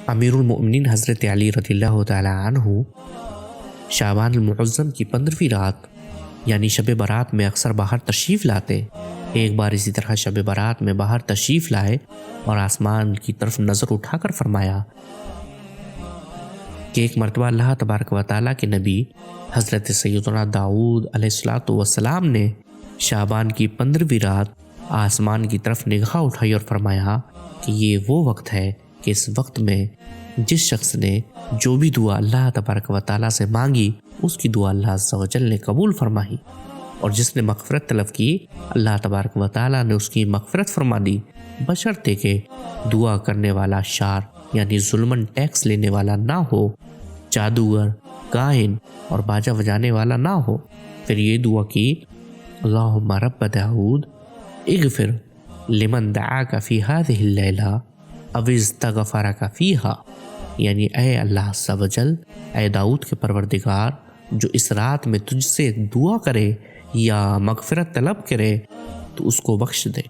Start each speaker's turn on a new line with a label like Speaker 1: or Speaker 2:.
Speaker 1: امیر المؤمنین حضرت علی رضی اللہ تعالی عنہ شعبان المعظم کی 15ویں رات یعنی شب برات میں اکثر باہر تشریف لاتے۔ ایک بار اسی طرح شب برات میں باہر تشریف لائے اور آسمان کی طرف نظر اٹھا کر فرمایا کہ ایک مرتبہ اللہ تبارک و تعالیٰ کے نبی حضرت سیدنا داؤد علیہ السلام نے شعبان کی 15ویں رات آسمان کی طرف نگاہ اٹھائی اور فرمایا کہ یہ وہ وقت ہے کہ اس وقت میں جس شخص نے جو بھی دعا اللہ تبارک و تعالیٰ سے مانگی اس کی دعا اللہ عز و جل نے قبول فرمائی، اور جس نے مغفرت طلب کی اللہ تبارک و تعالیٰ نے اس کی مغفرت فرما دی، بشرطے کہ دعا کرنے والا شار یعنی ظلمن ٹیکس لینے والا نہ ہو، جادوگر، کاہن اور باجا بجانے والا نہ ہو۔ پھر یہ دعا کی اللہم رب داؤد اغفر لمن دعاک فی ہذہ اللیلہ او استغفرک فیہا، یعنی اے اللہ عز و جل، اے داؤد کے پروردگار، جو اس رات میں تجھ سے دعا کرے یا مغفرت طلب کرے تو اس کو بخش دے۔